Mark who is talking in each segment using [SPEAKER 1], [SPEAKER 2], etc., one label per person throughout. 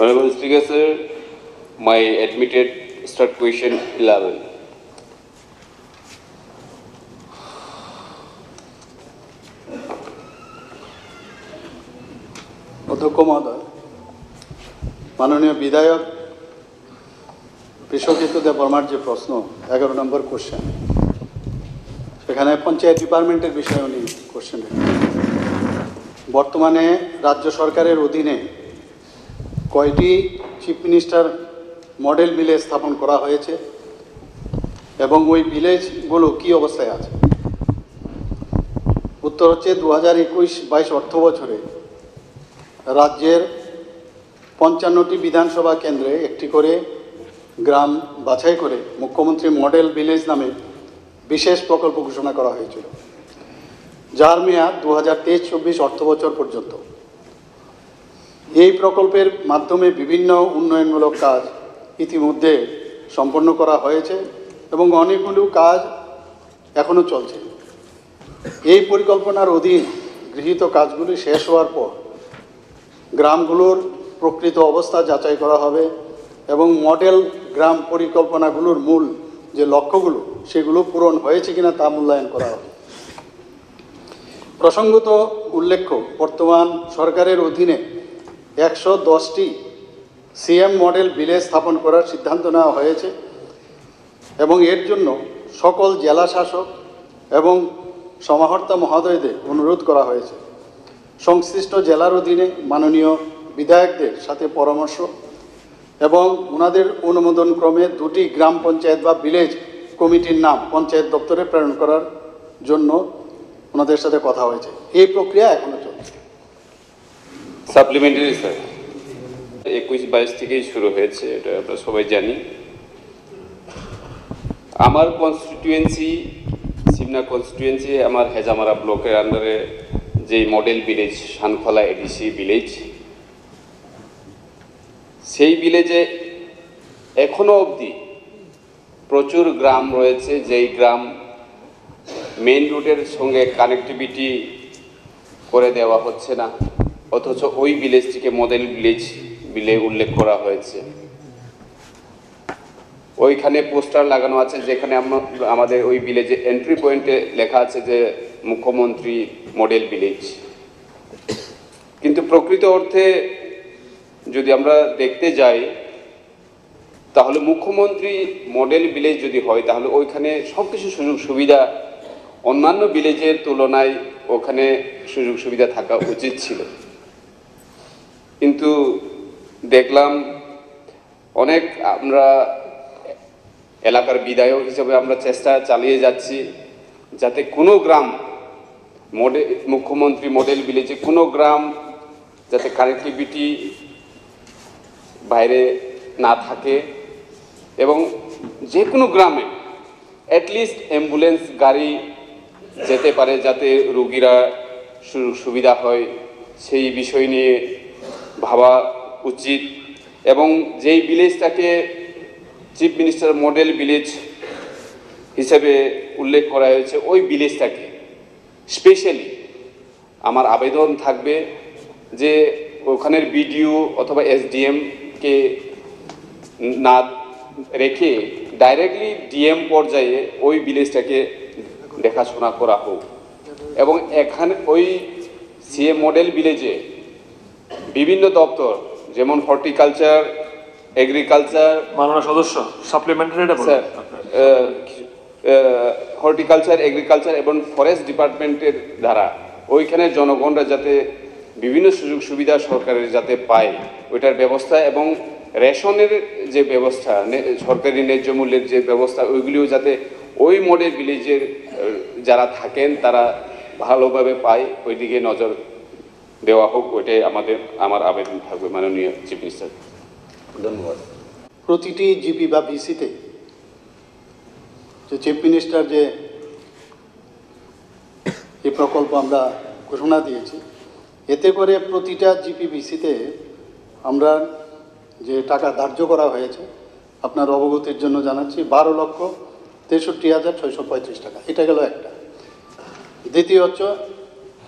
[SPEAKER 1] Honorable Speaker, sir, my admitted start question 11.
[SPEAKER 2] অধ্যক্ষ মহোদয়, মাননীয় বিধায়ক বিশ্বজিৎ দেববর্মার যে প্রশ্ন 11 নম্বর কোশ্চেন, সেখানে পঞ্চায়েত ডিপার্টমেন্টের বিষয়ে উনি কোশ্চেন রেখেছেন। বর্তমানে রাজ্য সরকারের অধীনে কয়টি চিফ মিনিস্টার মডেল ভিলেজ স্থাপন করা হয়েছে এবং ওই ভিলেজগুলো কী অবস্থায় আছে? উত্তর হচ্ছে 2021-22 অর্থ বছরে রাজ্যের 55টি বিধানসভা কেন্দ্রে একটি করে গ্রাম বাছাই করে মুখ্যমন্ত্রী মডেল ভিলেজ নামে বিশেষ প্রকল্প ঘোষণা করা হয়েছিল, যার মেয়াদ 2023-24 অর্থ বছর পর্যন্ত। এই প্রকল্পের মাধ্যমে বিভিন্ন উন্নয়নমূলক কাজ ইতিমধ্যে সম্পন্ন করা হয়েছে এবং অনেকগুলো কাজ এখনও চলছে। এই পরিকল্পনার অধীন গৃহীত কাজগুলি শেষ হওয়ার পর গ্রামগুলোর প্রকৃত অবস্থা যাচাই করা হবে এবং মডেল গ্রাম পরিকল্পনাগুলোর মূল যে লক্ষ্যগুলো সেগুলো পূরণ হয়েছে কিনা তা মূল্যায়ন করা হবে। প্রসঙ্গত উল্লেখ্য, বর্তমান সরকারের অধীনে 110টি সিএম মডেল ভিলেজ স্থাপন করার সিদ্ধান্ত নেওয়া হয়েছে এবং এর জন্য সকল জেলা শাসক এবং সমাহর্তা মহোদয়দের অনুরোধ করা হয়েছে সংশ্লিষ্ট জেলার অধীনে মাননীয় বিধায়কদের সাথে পরামর্শ এবং ওনাদের অনুমোদন ক্রমে 2টি গ্রাম পঞ্চায়েত বা ভিলেজ কমিটির নাম পঞ্চায়েত দপ্তরে প্রেরণ করার জন্য ওনাদের সাথে কথা হয়েছে। এই প্রক্রিয়া এখনো চলছে।
[SPEAKER 1] সাপ্লিমেন্টারি স্যার, 21-22 থেকেই শুরু হয়েছে, এটা আমরা সবাই জানি। আমার কনস্টিটিউয়েন্সি সিমনা কনস্টিটিউয়েন্সি, আমার হেজামারা ব্লকের আন্ডারে যেই model village Shankhala ADC village, সেই ভিলেজে এখনো অবধি প্রচুর গ্রাম রয়েছে যেই গ্রাম মেইন রুটের সঙ্গে কানেক্টিভিটি করে দেওয়া হচ্ছে না, অথচ ওই ভিলেজটিকে মডেল ভিলেজ বিলে উল্লেখ করা হয়েছে। ওইখানে পোস্টার লাগানো আছে যেখানে আমাদের ওই ভিলেজে এন্ট্রি পয়েন্টে লেখা আছে যে মুখ্যমন্ত্রী মডেল ভিলেজ। কিন্তু প্রকৃত অর্থে যদি আমরা দেখতে যাই তাহলে মুখ্যমন্ত্রী মডেল ভিলেজ যদি হয় তাহলে ওইখানে সব কিছু সুযোগ সুবিধা অন্যান্য ভিলেজের তুলনায় ওখানে সুযোগ সুবিধা থাকা উচিত ছিল। কিন্তু দেখলাম অনেক আমরা এলাকার বিধায়ক হিসেবে আমরা চেষ্টা চালিয়ে যাচ্ছি যাতে কোনো গ্রাম মুখ্যমন্ত্রী মডেল ভিলেজে কোনো গ্রাম যাতে কানেক্টিভিটি বাইরে না থাকে এবং যে কোনো গ্রামে অ্যাটলিস্ট অ্যাম্বুলেন্স গাড়ি যেতে পারে যাতে রোগীরা সুযোগ সুবিধা হয়, সেই বিষয় নিয়ে ভাবা উচিত। এবং যেই ভিলেজটাকে চিফ মিনিস্টার মডেল ভিলেজ হিসেবে উল্লেখ করা হয়েছে ওই ভিলেজটাকে স্পেশালি আমার আবেদন থাকবে যে ওখানের বিডিও অথবা এসডিএমকে না রেখে ডাইরেক্টলি ডিএম পর্যায়ে ওই ভিলেজটাকে দেখাশোনা করা হোক এবং এখানে ওই সিএম মডেল ভিলেজে বিভিন্ন দপ্তর যেমন হর্টিকালচার, এগ্রিকালচার,
[SPEAKER 3] মাননীয় সদস্য সাপ্লিমেন্টারি
[SPEAKER 1] স্যার, হর্টিকালচার, এগ্রিকালচার এবং ফরেস্ট ডিপার্টমেন্টের দ্বারা ওইখানে জনগণরা যাতে বিভিন্ন সুযোগ সুবিধা সরকারের যাতে পায় ওইটার ব্যবস্থা এবং রেশনের যে ব্যবস্থা, সরকারি ন্যায্য মূল্যের যে ব্যবস্থা, ওইগুলিও যাতে ওই মডেল ভিলেজের যারা থাকেন তারা ভালোভাবে পায়, ওই দিকে নজর দেওয়া হোক। ওইটাই আমার আবেদন থাকবে মাননীয় চিফ মিনিস্টার।
[SPEAKER 2] ধন্যবাদ। প্রতিটি জিপি বা ভিসিতে যে চিফ মিনিস্টার যে এই প্রকল্প আমরা ঘোষণা দিয়েছি, এতে করে প্রতিটা জিপি ভিসিতে আমরা যে টাকা ধার্য করা হয়েছে আপনার অবগতির জন্য জানাচ্ছি 12,63,635 টাকা। এটা গেল একটা। দ্বিতীয় হচ্ছে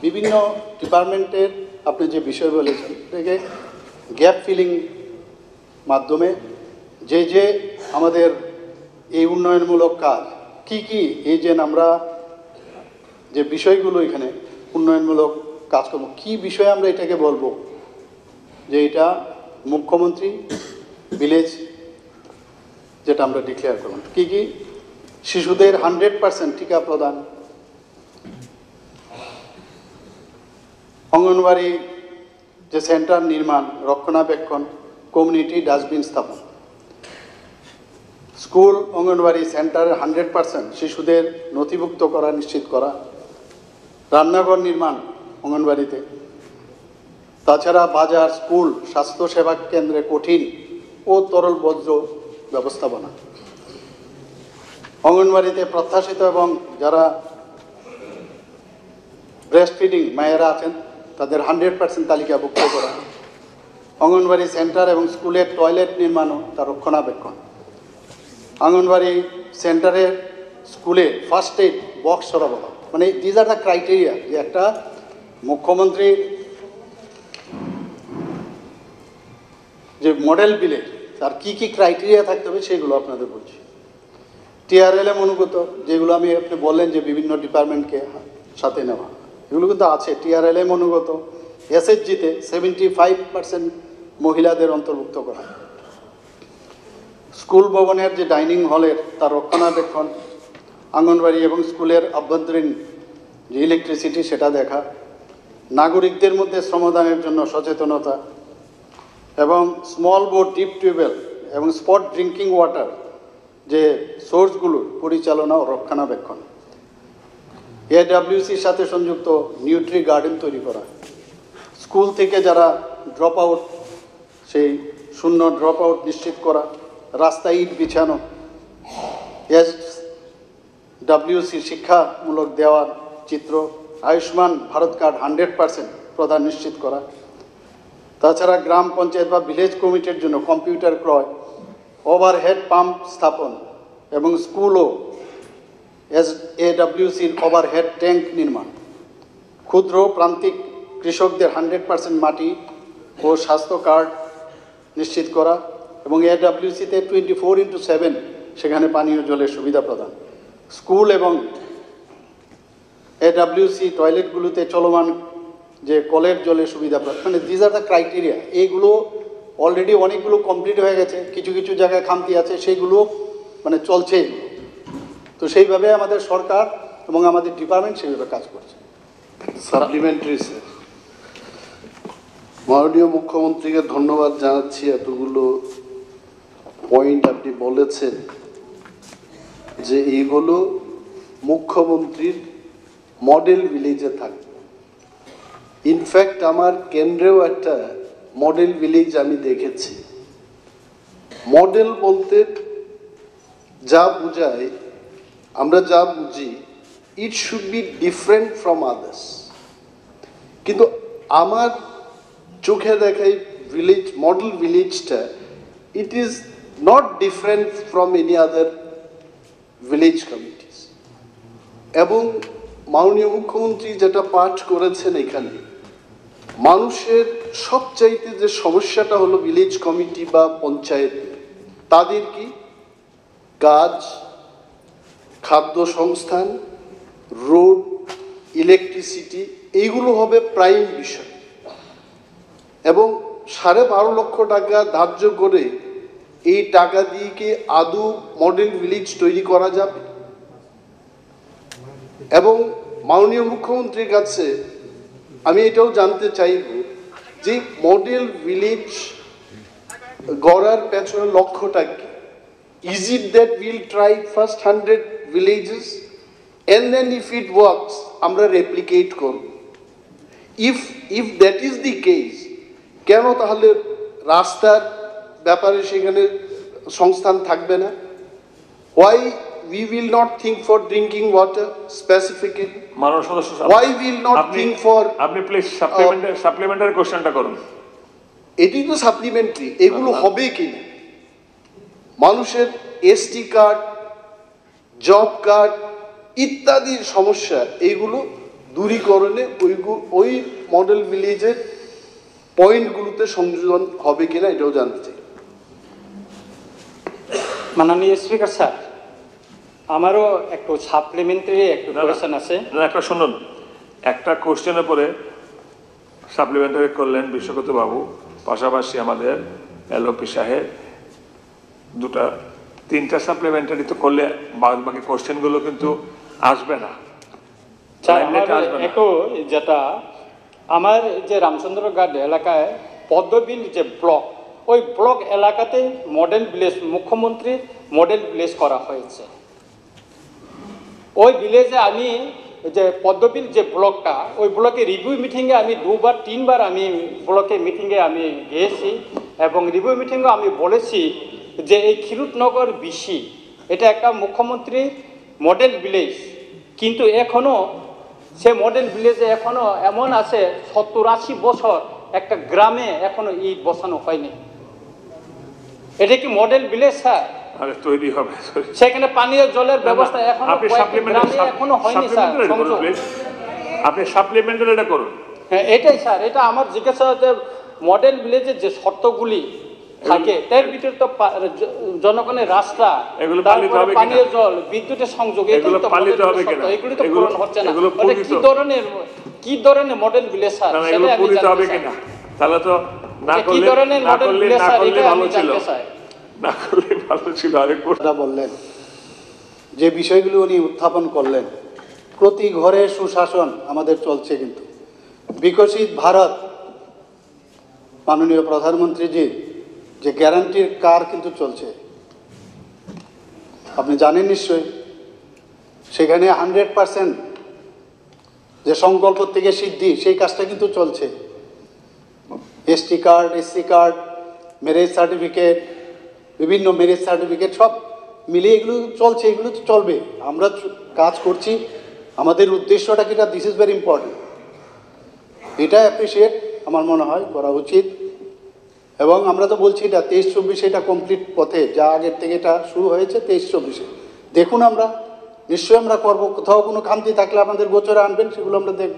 [SPEAKER 2] বিভিন্ন ডিপার্টমেন্টের আপনি যে বিষয় বলেছেন এটাকে গ্যাপ ফিলিং মাধ্যমে যে আমাদের এই উন্নয়নমূলক কাজ কি এই যে আমরা যে বিষয়গুলো এখানে উন্নয়নমূলক কাজকর্ম কি বিষয়ে আমরা এটাকে বলবো যে এটা মুখ্যমন্ত্রী ভিলেজ যেটা আমরা ডিক্লেয়ার করলাম কি শিশুদের 100% টিকা প্রদান, অঙ্গনওয়াড়ি যে সেন্টার নির্মাণ রক্ষণাবেক্ষণ, কমিউনিটি ডাস্টবিন স্থাপন, স্কুল অঙ্গনওয়াড়ি সেন্টারে 100% শিশুদের নথিভুক্ত করা নিশ্চিত করা, রান্নাঘর নির্মাণ অঙ্গনওয়াড়িতে, তাছাড়া বাজার স্কুল স্বাস্থ্যসেবা কেন্দ্রে কঠিন ও তরল বর্জ্য ব্যবস্থাপনা, অঙ্গনওয়াড়িতে প্রত্যাশিত এবং যারা ব্রেস্ট ফিডিং মায়েরা আছেন তাদের 100% তালিকাভুক্ত করা, অঙ্গনওয়াড়ি সেন্টার এবং স্কুলের টয়লেট নির্মাণ ও তার রক্ষণাবেক্ষণ, অঙ্গনওয়াড়ি সেন্টারের স্কুলে ফার্স্ট এইড বক্স সরবরাহ, মানে দিজ আর দ্য ক্রাইটেরিয়া যে একটা মুখ্যমন্ত্রী যে মডেল ভিলেজ তার কি ক্রাইটেরিয়া থাকতে হবে সেগুলো আপনাদের বলছি। টিআরএলএম অনুগত যেগুলো আপনি বললেন যে বিভিন্ন ডিপার্টমেন্টকে সাথে নেওয়া, এগুলো কিন্তু আছে টিআরএলএম অনুগত। এসএইচজিতে 75% মহিলাদের অন্তর্ভুক্ত করা, স্কুল ভবনের যে ডাইনিং হলের তার রক্ষণাবেক্ষণ, আঙ্গনবাড়ি এবং স্কুলের অভ্যন্তরীণ যে ইলেকট্রিসিটি সেটা দেখা, নাগরিকদের মধ্যে শ্রমদানের জন্য সচেতনতা এবং স্মল বোর ডিপ টিউবওয়েল এবং স্পট ড্রিঙ্কিং ওয়াটার যে সোর্সগুলোর পরিচালনা ও রক্ষণাবেক্ষণ, এডব্লিউসির সাথে সংযুক্ত নিউট্রি গার্ডেন তৈরি করা, স্কুল থেকে যারা ড্রপ আউট সেই শূন্য ড্রপ আউট নিশ্চিত করা, রাস্তায় ইট বিছানো, এসডব্লিউসি শিক্ষামূলক দেওয়ার চিত্র, আয়ুষ্মান ভারত কার্ড 100% প্রদান নিশ্চিত করা, তাছাড়া গ্রাম পঞ্চায়েত বা ভিলেজ কমিটির জন্য কম্পিউটার ক্রয়, ওভারহেড পাম্প স্থাপন এবং স্কুল ও এডব্লিউসির ওভারহেড ট্যাঙ্ক নির্মাণ, ক্ষুদ্র প্রান্তিক কৃষকদের 100% মাটি ও স্বাস্থ্য কার্ড নিশ্চিত করা এবং এডব্লিউসিতে 24/7 সেখানে পানীয় জলের সুবিধা প্রদান, স্কুল এবং এডব্লিউসি টয়লেটগুলোতে চলমান যে কলের জলের সুবিধা প্রদান, মানে দিজ আর দ্য ক্রাইটেরিয়া। এইগুলো অলরেডি অনেকগুলো কমপ্লিট হয়ে গেছে, কিছু কিছু জায়গায় খামতি আছে, সেইগুলো মানে চলছে। তো সেইভাবে আমাদের সরকার এবং আমাদের ডিপার্টমেন্ট সেইভাবে কাজ করছে।
[SPEAKER 4] সাপ্লিমেন্টারি স্যার, মাননীয় মুখ্যমন্ত্রীকে ধন্যবাদ জানাচ্ছি, এতগুলো পয়েন্ট আপনি বলেছেন যে এইগুলো মুখ্যমন্ত্রীর মডেল ভিলেজে থাকবে। ইনফ্যাক্ট আমার কেন্দ্রেও একটা মডেল ভিলেজ আমি দেখেছি। মডেল বলতে যা বোঝায়, আমরা যা বুঝি, it should be different from others, কিন্তু আমার চোখে দেখাই ভিলেজ মডেল ভিলেজটা it is not different from any other village committees. এবং মাননীয় মুখ্যমন্ত্রী যেটা পাঠ করেছেন এখানে, মানুষের সবচাইতে যে সমস্যাটা হলো ভিলেজ কমিটি বা পঞ্চায়েত, তাদের কি কাজ, খাদ্য সংস্থান, রোড, ইলেকট্রিসিটি, এইগুলো হবে প্রাইম বিষয়। এবং 12.5 লক্ষ টাকা ধার্য করে এই টাকা দিয়ে কি আদৌ মডেল ভিলেজ তৈরি করা যাবে? এবং মাননীয় মুখ্যমন্ত্রীর কাছে আমি এটাও জানতে চাইব যে মডেল ভিলেজ গড়ার পেছনে লক্ষ্যটা কি? Is it that we'll try first 100 villages and then if it works আমরা replicate করব? If that is the case, কেন তাহলে রাস্তার ব্যাপারে সেখানে সংস্থান থাকবে না? Why we will not think for drinking water specifically?
[SPEAKER 3] মাননীয় সদস্য
[SPEAKER 4] Why will not think for
[SPEAKER 3] আপনি প্লিজ সাপ্লিমেন্টারি কোশ্চেনটা করুন।
[SPEAKER 4] এটি তো সাপ্লিমেন্টারি, এগুলো হবে কিনা? মানুষের এসটি কার্ড, জব কার্ড ইত্যাদি সমস্যা, এইগুলো দূরীকরণে ওই মডেল ভিলেজের পয়েন্টগুলোতে সংযোজন হবে কিনা এটাও জানতে চাই।
[SPEAKER 5] মাননীয় স্পিকার স্যার, আমারও একটু সাপ্লিমেন্টারি একটু
[SPEAKER 3] না, না।
[SPEAKER 5] কোয়েশ্চেন আছে।
[SPEAKER 3] না, একটা শুনুন, একটা কোশ্চেনের পরে সাপ্লিমেন্টারি করলেন বিশ্বকত বাবু, পাশাপাশি আমাদের এলওপি সাহেব, তিনটা সাপ্লিমেন্টারি তো করলে বাদ বাকি কোশ্চেনগুলো কিন্তু আসবে না,
[SPEAKER 5] স্যার
[SPEAKER 3] লাইমলাইটে
[SPEAKER 5] আমার
[SPEAKER 3] আসবে না।
[SPEAKER 5] একটু যেটা আমার যে রামচন্দ্রগড় এলাকায় পদ্মবিল যে ব্লক, ওই ব্লক এলাকাতে মডেল ভিলেজ, মুখ্যমন্ত্রীর মডেল ভিলেজ করা হয়েছে। ওই ভিলেজে আমি যে পদ্মবিল যে ব্লকটা, ওই ব্লকে রিভিউ মিটিংয়ে আমি 2-3 বার আমি ব্লকে মিটিংয়ে আমি গিয়েছি, এবং রিভিউ মিটিংয়ে আমি বলেছি যে এই খিরুতনগর বিসি এটা একটা মুখ্যমন্ত্রীর মডেল ভিলেজ, কিন্তু এখনও সে মডেল ভিলেজে এখনও এমন আছে 70-80 বছর একটা গ্রামে এখনো ইট বসানো হয়নি। এটা কি মডেল ভিলেজ স্যার?
[SPEAKER 3] আরে তৈরি হবে।
[SPEAKER 5] সেখানে পানীয় জলের ব্যবস্থা এখনো
[SPEAKER 3] আপনি
[SPEAKER 5] কয়েকটি গ্রামে এখনো হয়নি স্যার সংযোগ।
[SPEAKER 3] আপনি সাপ্লিমেন্টারিটা করুন।
[SPEAKER 5] হ্যাঁ এটাই স্যার, এটা আমার জিজ্ঞাসা যে মডেল ভিলেজের যে শর্তগুলি থাকে তার ভিতরে তো জনগণের রাস্তা,
[SPEAKER 3] এগুলো পালিত
[SPEAKER 5] তারপরে
[SPEAKER 3] হবে কিনা?
[SPEAKER 5] পানীয় জল, বিদ্যুতের সংযোগ,
[SPEAKER 3] এগুলো
[SPEAKER 5] এগুলো তো
[SPEAKER 3] পালিত
[SPEAKER 5] model
[SPEAKER 3] হবে
[SPEAKER 5] শর্ত,
[SPEAKER 3] কিনা?
[SPEAKER 5] এগুলি তো
[SPEAKER 3] এগুলো-
[SPEAKER 5] পূরণ হচ্ছে না।
[SPEAKER 3] এগুলো
[SPEAKER 5] ওটা
[SPEAKER 3] পূরিত।
[SPEAKER 5] কি ধরনের মডেল ভিলেজ স্যার,
[SPEAKER 3] না, না,
[SPEAKER 5] সেটা
[SPEAKER 3] এগুলো
[SPEAKER 5] আমি
[SPEAKER 3] পূরিত
[SPEAKER 5] জানতে
[SPEAKER 3] হবে
[SPEAKER 5] চাই।
[SPEAKER 3] কিনা? তাহলে তো না
[SPEAKER 5] এটা কি
[SPEAKER 3] করলে
[SPEAKER 5] ধরনের
[SPEAKER 3] না
[SPEAKER 5] মডেল
[SPEAKER 3] করলে
[SPEAKER 5] ভিলেজ
[SPEAKER 3] না
[SPEAKER 5] স্যার,
[SPEAKER 3] করলে
[SPEAKER 5] এটা
[SPEAKER 3] ভালো
[SPEAKER 5] আমি
[SPEAKER 3] ছিল,
[SPEAKER 5] জানতে চাই।
[SPEAKER 3] না করলে ভালো ছিল। আরেক
[SPEAKER 2] কথা বললেন, যে বিষয়গুলো উনি উত্থাপন করলেন, প্রতি ঘরে সুশাসন আমাদের চলছে, কিন্তু বিকশিত ভারত মাননীয় প্রধানমন্ত্রীজির যে গ্যারান্টির কার কিন্তু চলছে, আপনি জানেন নিশ্চয়ই। সেখানে 100% যে সংকল্প থেকে সিদ্ধি, সেই কাজটা কিন্তু চলছে। ST card, SC card, marriage certificate, বিভিন্ন ম্যারেজ সার্টিফিকেট সব মিলিয়ে এগুলো চলছে, এগুলো তো চলবে। আমরা কাজ করছি, আমাদের উদ্দেশ্যটা কিটা, দিস ইজ ভেরি ইম্পর্টেন্ট। এটা অ্যাপ্রিসিয়েট আমার মনে হয় করা উচিত। এবং আমরা তো বলছি এটা 23-24 এটা কমপ্লিট পথে, যা আগের থেকে এটা শুরু হয়েছে 23-24-এ দেখুন, আমরা নিশ্চয়ই আমরা করবো। কোথাও কোনো খামতি থাকলে আমাদের গোচরে আনবেন, সেগুলো আমরা দেখব।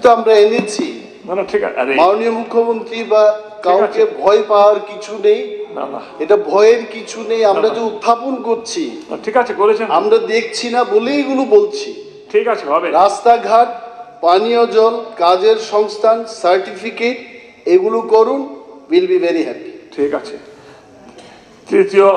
[SPEAKER 4] তো আমরা এনেছি,
[SPEAKER 3] না, ঠিক আছে। আরে
[SPEAKER 4] মাননীয় মুখ্যমন্ত্রী বা কাউকে
[SPEAKER 3] আছে।
[SPEAKER 4] ভয় পাওয়ার কিছু নেই,
[SPEAKER 3] না, না,
[SPEAKER 4] এটা ভয়ের কিছু নেই। আমরা
[SPEAKER 3] না, না।
[SPEAKER 4] যে উত্থাপন করছি,
[SPEAKER 3] না, ঠিক আছে, করেছেন।
[SPEAKER 4] আমরা দেখছি না বলেই এগুলো বলছি।
[SPEAKER 3] ঠিক আছে, হবে।
[SPEAKER 4] রাস্তাঘাট, পানীয় জল, কাজের সংস্থান, সার্টিফিকেট, এগুলো করুন, উইল বি ভেরি হ্যাপি।
[SPEAKER 3] ঠিক আছে। তৃতীয়